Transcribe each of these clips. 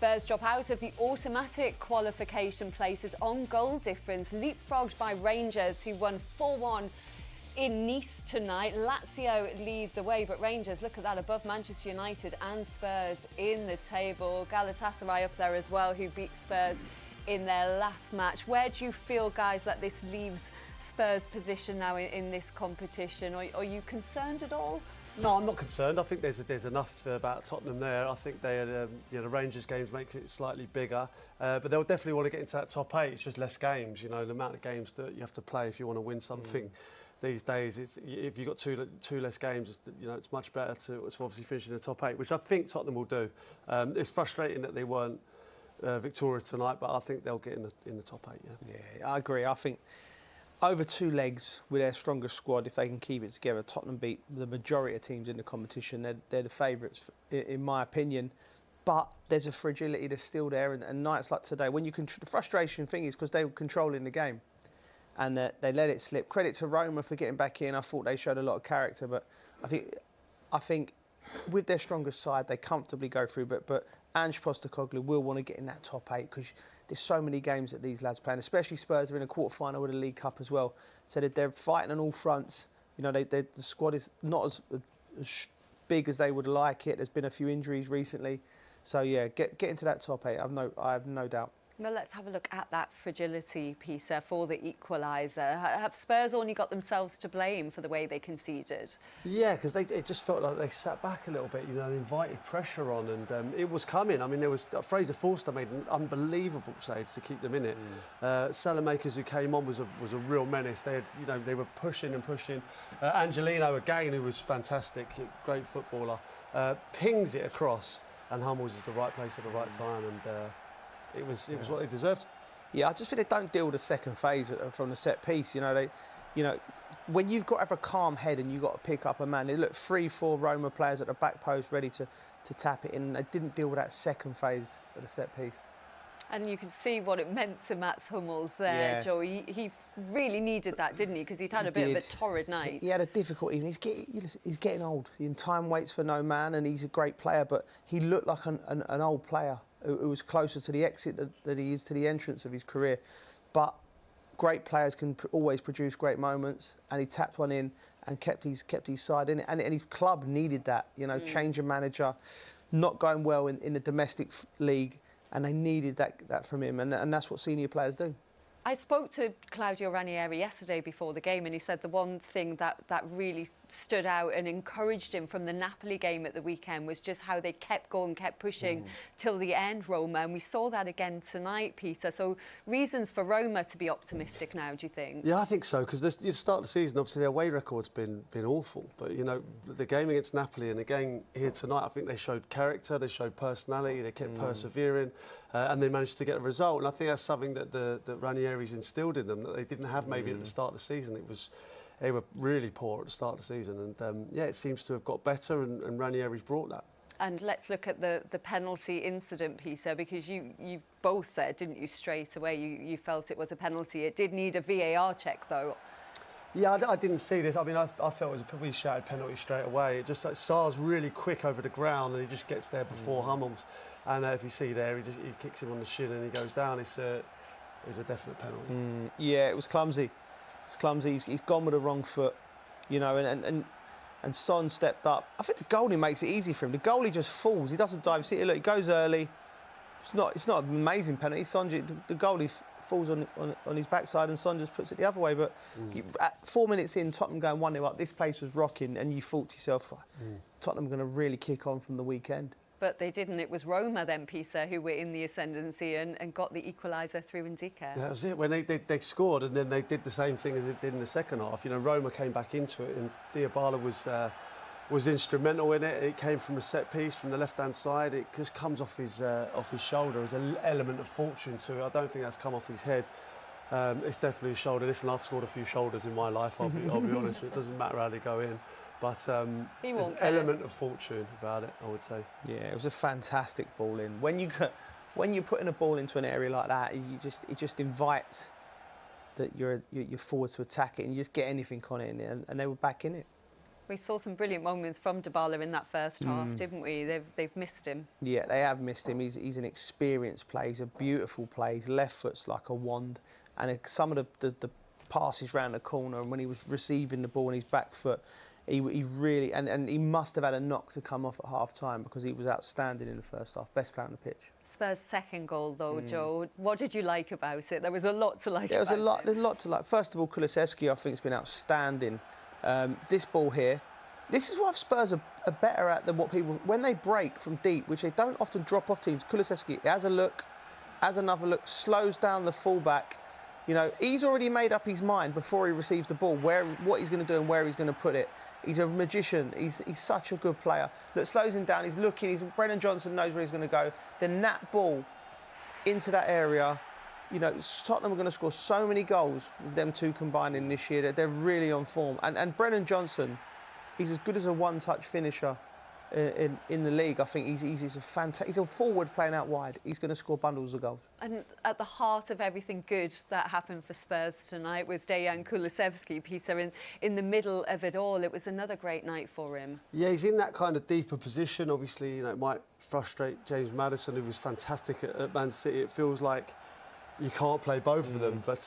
Spurs drop out of the automatic qualification places on goal difference, leapfrogged by Rangers, who won 4-1 in Nice tonight. Lazio lead the way, but Rangers, look at that, above Manchester United and Spurs in the table. Galatasaray up there as well, who beat Spurs in their last match. Where do you feel, guys, that this leaves Spurs' position now in this competition? Are you concerned at all? No, I'm not concerned. I think there's enough about Tottenham there. I think they had, the Rangers games makes it slightly bigger, but they'll definitely want to get into that top 8. It's just less games, the amount of games that you have to play if you want to win something. These days, if you've got two less games, it's much better to obviously finish in the top 8, which I think Tottenham will do. It's frustrating that they weren't victorious tonight, but I think they'll get in the top 8. Yeah, I agree. I think over 2 legs with their strongest squad, if they can keep it together, Tottenham beat the majority of teams in the competition. They're the favourites, in my opinion. But there's a fragility that's still there, and nights like today, when the frustration thing is because they were controlling the game. And they let it slip. Credit to Roma for getting back in. I thought they showed a lot of character, but I think with their strongest side, they comfortably go through. But Ange Postecoglou will want to get in that top 8 because there's so many games that these lads play, and especially Spurs are in a quarter-final with the League Cup as well. So they're fighting on all fronts. The squad is not as big as they would like it. There's been a few injuries recently. So, yeah, get into that top 8. I have no doubt. Well, let's have a look at that fragility, Peter, for the equaliser. Have Spurs only got themselves to blame for the way they conceded? Yeah, because it just felt like they sat back a little bit, they invited pressure on, and it was coming. I mean, there was Fraser Forster made an unbelievable save to keep them in it. Salamakers, who came on, was a real menace. They had, they were pushing and pushing. Angelino, again, who was fantastic, great footballer, pings it across, and Hummels is the right place at the right time, and it was what they deserved. Yeah, I just think they don't deal with the second phase from the set piece. When you've got to have a calm head and you've got to pick up a man, they look 3-4 Roma players at the back post ready to tap it in. They didn't deal with that second phase of the set piece. And you can see what it meant to Mats Hummels there, Joe. He really needed that, didn't he? Because he'd had a bit of a torrid night. He had a difficult evening. He's getting old. Time waits for no man, and he's a great player, but he looked like an old player who was closer to the exit that he is to the entrance of his career. But great players can always produce great moments, and he tapped one in and kept his side in it. And his club needed that, change of manager, not going well in the domestic league, and they needed that from him, and that's what senior players do. I spoke to Claudio Ranieri yesterday before the game, and he said the one thing that really stood out and encouraged him from the Napoli game at the weekend was just how they kept going, kept pushing till the end, Roma. And we saw that again tonight, Peter. So reasons for Roma to be optimistic now, do you think? Yeah, I think so, because you start the season, obviously their away record's been awful. But, the game against Napoli and the game here tonight, I think they showed character, they showed personality, they kept persevering, and they managed to get a result. And I think that's something that Ranieri's instilled in them that they didn't have maybe at the start of the season. They were really poor at the start of the season, and it seems to have got better, and Ranieri's brought that. And let's look at the penalty incident, Peter, because you both said, didn't you, straight away, you felt it was a penalty. It did need a VAR check, though. Yeah, I didn't see this. I mean, I felt it was a probably shouted penalty straight away. It just Sarr's really quick over the ground, and he just gets there before Hummels. And if you see there, he kicks him on the shin and he goes down. It was a definite penalty. Yeah, it was clumsy. It's clumsy. He's gone with the wrong foot, and Son stepped up. I think the goalie makes it easy for him. The goalie just falls. He doesn't dive. See, look, he goes early. It's not an amazing penalty. The goalie falls on his backside, and Son just puts it the other way. But at 4 minutes in, Tottenham going 1-0 up. This place was rocking, and you thought to yourself, Tottenham are going to really kick on from the weekend. But they didn't. It was Roma then, Peter, who were in the ascendancy and got the equaliser through Ndika. Yeah, that was it. When they scored, and then they did the same thing as they did in the second half. Roma came back into it, and Dybala was instrumental in it. It came from a set piece from the left-hand side. It just comes off his shoulder. There's an element of fortune to it. I don't think that's come off his head. It's definitely a shoulder. Listen, I've scored a few shoulders in my life. I'll be honest. It doesn't matter how they go in. But there's an element of fortune about it, I would say. Yeah, it was a fantastic ball in. When you're putting a ball into an area like that, it just invites that you're forward to attack it, and you just get anything on it, and they were back in it. We saw some brilliant moments from Dybala in that first half, didn't we? They've missed him. Yeah, they have missed him. He's an experienced player. He's a beautiful player. His left foot's like a wand. And some of the passes round the corner, and when he was receiving the ball on his back foot, he really... And he must have had a knock to come off at half-time because he was outstanding in the first half. Best player on the pitch. Spurs' second goal, though, Joe. What did you like about it? There was a lot to like about it. There's a lot to like. First of all, Kulusevski, I think, has been outstanding. This ball here, this is what Spurs are better at than what people... When they break from deep, which they don't often drop off teams, Kulusevski has a look, has another look, slows down the fullback. You know, he's already made up his mind before he receives the ball, what he's going to do and where he's going to put it. He's a magician. He's such a good player. Look, slows him down. He's looking. Brennan Johnson knows where he's going to go. Then that ball into that area... You know, Tottenham are going to score so many goals with them two combining this year. They're really on form. And Brennan Johnson, he's as good as a one-touch finisher in the league. I think he's a forward playing out wide. He's going to score bundles of goals. And at the heart of everything good that happened for Spurs tonight was Dejan Kulusevski, Peter, in the middle of it all. It was another great night for him. Yeah, he's in that kind of deeper position. Obviously, you know, it might frustrate James Maddison, who was fantastic at Man City. It feels like you can't play both of them, but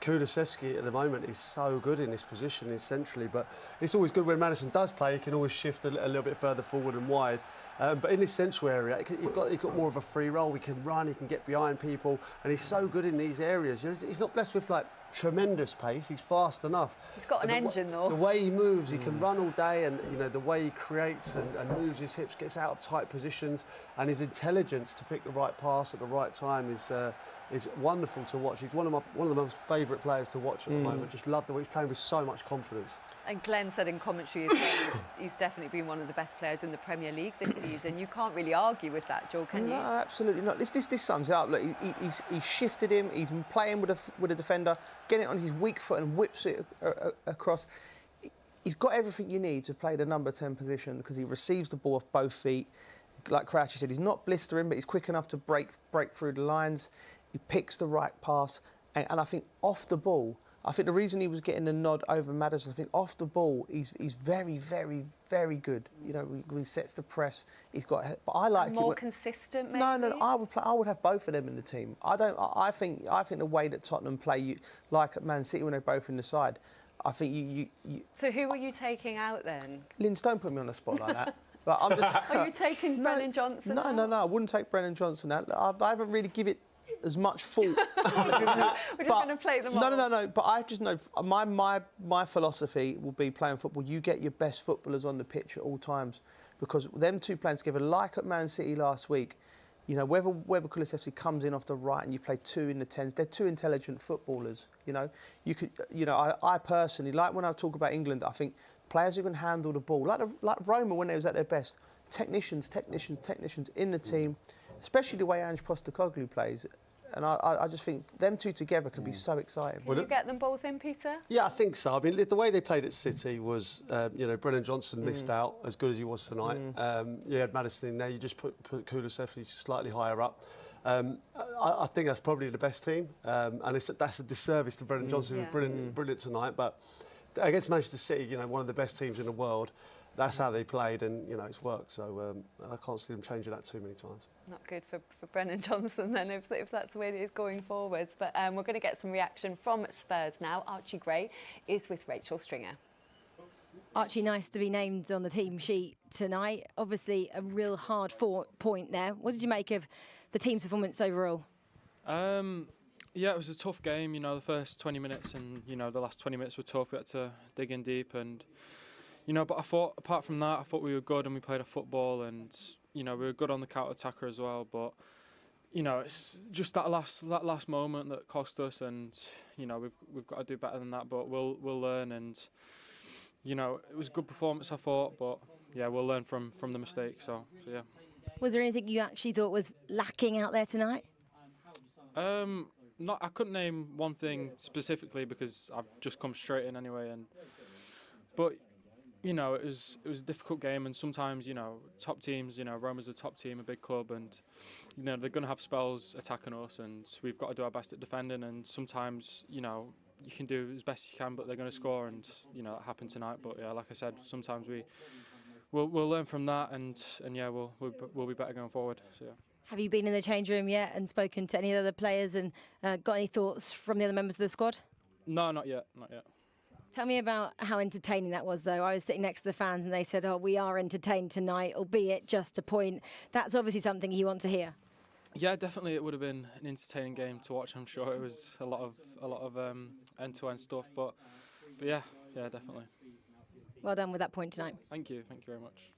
Kulusevski at the moment is so good in this position, essentially. But it's always good when Maddison does play. He can always shift a little bit further forward and wide. But in this central area, he's got more of a free role. He can run, he can get behind people, and he's so good in these areas. You know, he's not blessed with like tremendous pace. He's fast enough. He's got an engine, though. The way he moves, he can run all day, and you know the way he creates and moves his hips, gets out of tight positions, and his intelligence to pick the right pass at the right time is wonderful to watch. He's one of the most favourite players to watch at the moment. Just love the way he's playing with so much confidence. And Glenn said in commentary as well, he's definitely been one of the best players in the Premier League this season. You can't really argue with that, Joel, can you? No, absolutely not. This sums it up. Look, he's shifted him. He's playing with a defender, getting it on his weak foot and whips it across. He's got everything you need to play the number 10 position because he receives the ball off both feet. Like Crouchy said, he's not blistering, but he's quick enough to break through the lines. He picks the right pass, and I think off the ball, I think the reason he was getting the nod over Maddison, I think off the ball, he's very, very, very good. You know, he sets the press. He's got, but I like more consistent. Maybe? No. I would have both of them in the team. I think the way that Tottenham play, like at Man City when they're both in the side, I think you. So who are you taking out then? Linz, don't put me on the spot like that. But I'm just. Are you taking Brennan Johnson? No, I wouldn't take Brennan Johnson out. I haven't really given it as much thought. We're just going to play them all. No. But I just know my philosophy will be playing football. You get your best footballers on the pitch at all times, because them two playing together, like at Man City last week, you know, whether Kulusevski comes in off the right and you play two in the 10s, they're two intelligent footballers. You know, I personally, like when I talk about England, I think players who can handle the ball, like Roma when they was at their best, technicians in the team, especially the way Ange Postecoglou plays. And I just think them two together can be so exciting. Can you get them both in, Peter? Yeah, I think so. I mean, the way they played at City was, you know, Brennan Johnson missed out, as good as he was tonight. You had Maddison in there. You just put Kulusevski slightly higher up. I think that's probably the best team, and that's a disservice to Brennan Johnson, who was brilliant tonight. But against Manchester City, you know, one of the best teams in the world, that's how they played, and you know it's worked. So I can't see them changing that too many times. Not good for Brennan Johnson then, if that's the way it is going forwards. But we're going to get some reaction from Spurs now. Archie Gray is with Rachel Stringer. Archie, nice to be named on the team sheet tonight. Obviously, a real hard point there. What did you make of the team's performance overall? Yeah, it was a tough game. You know, the first 20 minutes and, you know, the last 20 minutes were tough. We had to dig in deep and, you know, but I thought, apart from that, I thought we were good and we played a football and, you know, we were good on the counter-attacker as well. But, you know, it's just that last moment that cost us, and, you know, we've got to do better than that. But we'll learn, and, you know, it was a good performance, I thought. But yeah, we'll learn from the mistake. So yeah. Was there anything you actually thought was lacking out there tonight? I couldn't name one thing specifically because I've just come straight in anyway. But you know, it was a difficult game, and sometimes, you know, top teams, you know, Roma's a top team, a big club, and, you know, they're going to have spells attacking us, and we've got to do our best at defending, and sometimes, you know, you can do as best you can, but they're going to score, and you know that happened tonight. But yeah, like I said, sometimes we'll learn from that, and yeah, we'll be better going forward. So yeah. Have you been in the change room yet and spoken to any other players and got any thoughts from the other members of the squad? No, not yet, not yet. Tell me about how entertaining that was, though. I was sitting next to the fans and they said, "Oh, we are entertained tonight, albeit just a point." That's obviously something you want to hear. Yeah, definitely, it would have been an entertaining game to watch. I'm sure it was a lot of end-to-end stuff, but yeah, definitely. Well done with that point tonight. Thank you very much.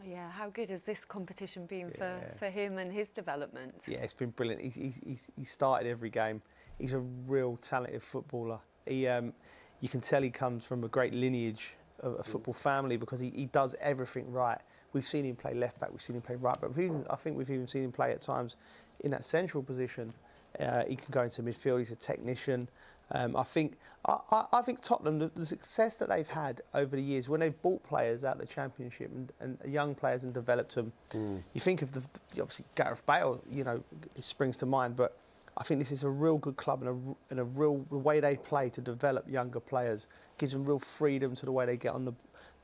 Yeah, how good has this competition been for him and his development? Yeah, it's been brilliant. He started every game. He's a real talented footballer. You can tell he comes from a great lineage of a football family because he does everything right. We've seen him play left back, we've seen him play right back. I think we've even seen him play at times in that central position. He can go into midfield. He's a technician. I think Tottenham, the success that they've had over the years when they've bought players out of the Championship and young players and developed them. You think of obviously Gareth Bale, you know, it springs to mind, but I think this is a real good club and a real the way they play to develop younger players gives them real freedom to the way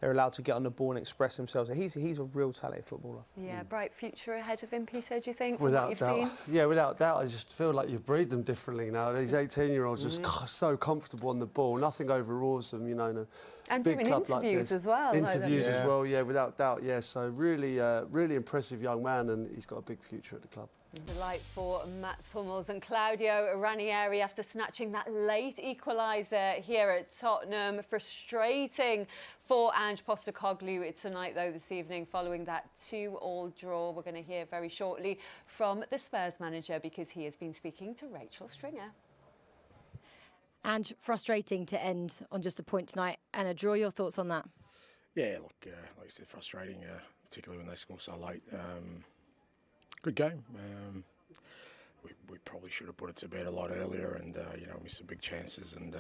they're allowed to get on the ball and express themselves. He's a real talented footballer. Yeah, bright future ahead of him, Peter, do you think, from Without what you've doubt. seen? Yeah, without doubt. I just feel like you've breed them differently now. These 18-year-olds just so comfortable on the ball. Nothing overawes them, you know. In a And big doing club interviews like as well. Interviews as well, yeah, without doubt. Yeah, so really impressive young man, and he's got a big future at the club. The light for Mats Hummels and Claudio Ranieri after snatching that late equaliser here at Tottenham. Frustrating for Ange Postecoglou tonight, though, this evening, following that 2-2 draw. We're going to hear very shortly from the Spurs manager because he has been speaking to Rachel Stringer. And frustrating to end on just a point tonight and a draw. Your thoughts on that? Yeah, look, like I said, frustrating, particularly when they score so late. Good game. We probably should have put it to bed a lot earlier and, missed some big chances. And,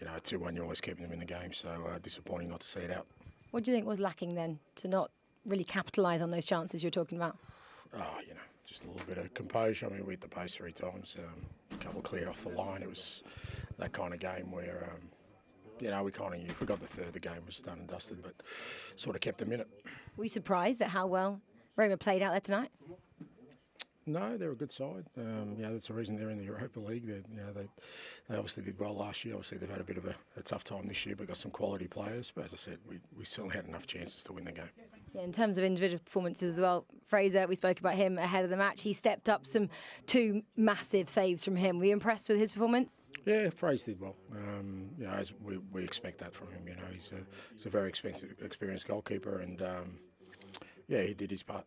2-1, you're always keeping them in the game. So disappointing not to see it out. What do you think was lacking then to not really capitalise on those chances you're talking about? Just a little bit of composure. I mean, we hit the post 3 times. A couple cleared off the line. It was that kind of game where, if we got the third, the game was done and dusted, but sort of kept them in it. Were you surprised at how well Roma played out there tonight? No, they're a good side. That's the reason they're in the Europa League. They obviously did well last year. Obviously, they've had a bit of a tough time this year, but got some quality players. But as I said, we certainly had enough chances to win the game. Yeah, in terms of individual performances as well, Fraser, we spoke about him ahead of the match. He stepped up 2 massive saves from him. Were you impressed with his performance? Yeah, Fraser did well. As we expect that from him. He's a very experienced goalkeeper, and he did his part.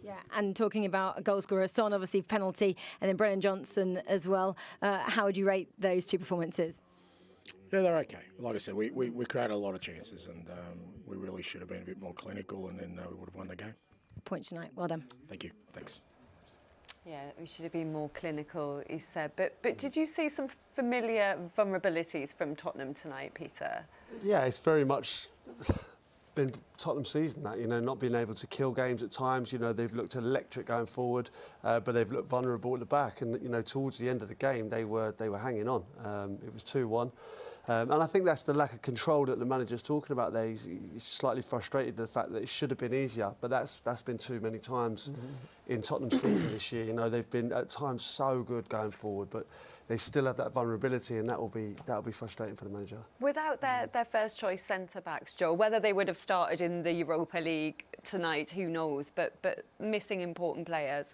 Yeah, and talking about a goal scorer, Son, obviously penalty, and then Brennan Johnson as well. How would you rate those 2 performances? Yeah, they're okay. Like I said, we created a lot of chances, and we really should have been a bit more clinical, and then we would have won the game. Point tonight. Well done. Thank you. Thanks. Yeah, we should have been more clinical, he said. But did you see some familiar vulnerabilities from Tottenham tonight, Peter? Yeah, it's very much been Tottenham season that, not being able to kill games at times. They've looked electric going forward, but they've looked vulnerable at the back. And towards the end of the game, they were hanging on. It was 2-1. And I think that's the lack of control that the manager's talking about there. He's slightly frustrated with the fact that it should have been easier, but that's been too many times in Tottenham's season this year. They've been at times so good going forward, but they still have that vulnerability, and that'll be frustrating for the manager. Without their first choice centre-backs, Joe, whether they would have started in the Europa League tonight, who knows, but missing important players.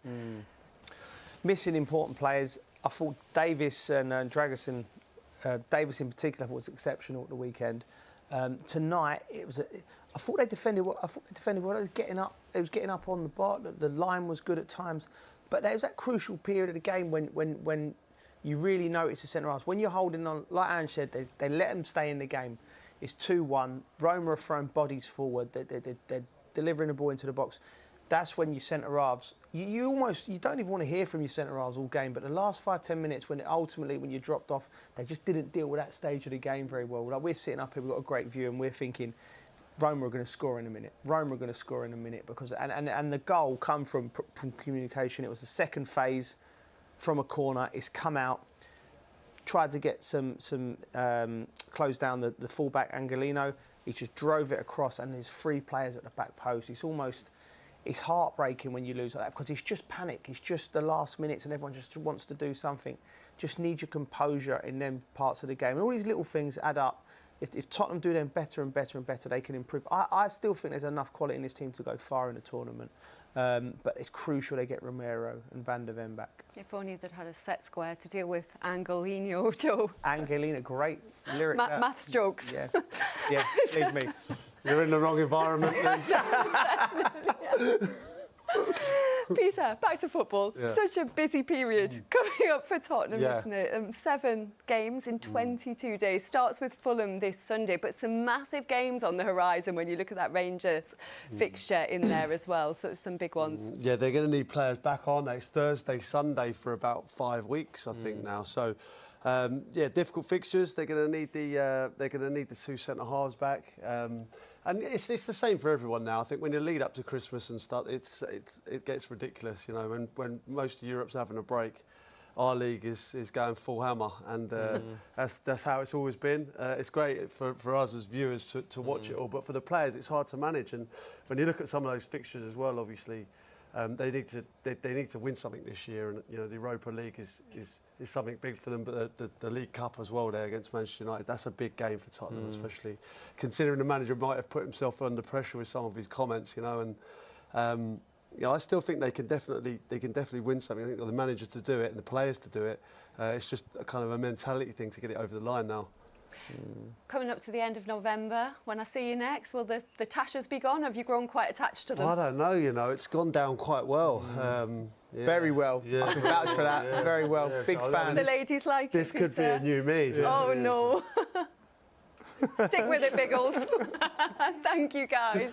Missing important players. I thought Davis and Dragusin, Davis in particular, I thought was exceptional at the weekend. Tonight, I thought they defended well. It was getting up. It was getting up on the bar. The line was good at times, but there was that crucial period of the game when you really notice the centre halves. When you're holding on, like Ange said, they let them stay in the game. It's 2-1. Roma are throwing bodies forward. They're delivering the ball into the box. That's when your centre halves. You don't even want to hear from your centre halves all game. But the last 5-10 minutes, when you dropped off, they just didn't deal with that stage of the game very well. Like, we're sitting up here, we've got a great view, and we're thinking, Roma are going to score in a minute. Roma are going to score in a minute because and the goal come from communication. It was the second phase from a corner. It's come out. tried to get some close down the fullback Angelino. He just drove it across, and there's 3 players at the back post. It's heartbreaking when you lose like that, because it's just panic. It's just the last minutes and everyone just wants to do something. Just need your composure in them parts of the game. And all these little things add up. If Tottenham do them better and better and better, they can improve. I still think there's enough quality in this team to go far in the tournament. But it's crucial they get Romero and Van der Ven back. If only they'd had a set square to deal with Angelino, Joe. Angelina, great lyric. Maths jokes. Yeah, yeah, leave me. You're in the wrong environment. Peter, back to football. Yeah. Such a busy period coming up for Tottenham, Yeah. isn't it? 7 games in 22 days. Starts with Fulham this Sunday, but some massive games on the horizon when you look at that Rangers fixture in there as well. So some big ones. Yeah, they're going to need players back on. It's Thursday, Sunday for about 5 weeks, I think now. So, yeah, difficult fixtures. They're going to need the 2 centre halves back. And it's the same for everyone now. I think when you lead up to Christmas and stuff, it gets ridiculous. You know, when most of Europe's having a break, our league is going full hammer, and that's how it's always been. It's great for us as viewers to watch it all, but for the players, it's hard to manage. And when you look at some of those fixtures as well, obviously. They need to win something this year, and you know the Europa League is something big for them. But the League Cup as well there against Manchester United, that's a big game for Tottenham, especially considering the manager might have put himself under pressure with some of his comments, you know. And I still think they can definitely win something. I think the manager to do it and the players to do it. It's just a kind of a mentality thing to get it over the line now. Coming up to the end of November, when I see you next, will the Tashas be gone? Have you grown quite attached to them? I don't know, you know, it's gone down quite well. Yeah. Very well. Yeah. I can vouch for that. Yeah. Very well. Yeah, Big so fan. The ladies like This it, could be Peter. a new me. do you know Oh what I mean? no. Stick with it, Biggles. Thank you, guys.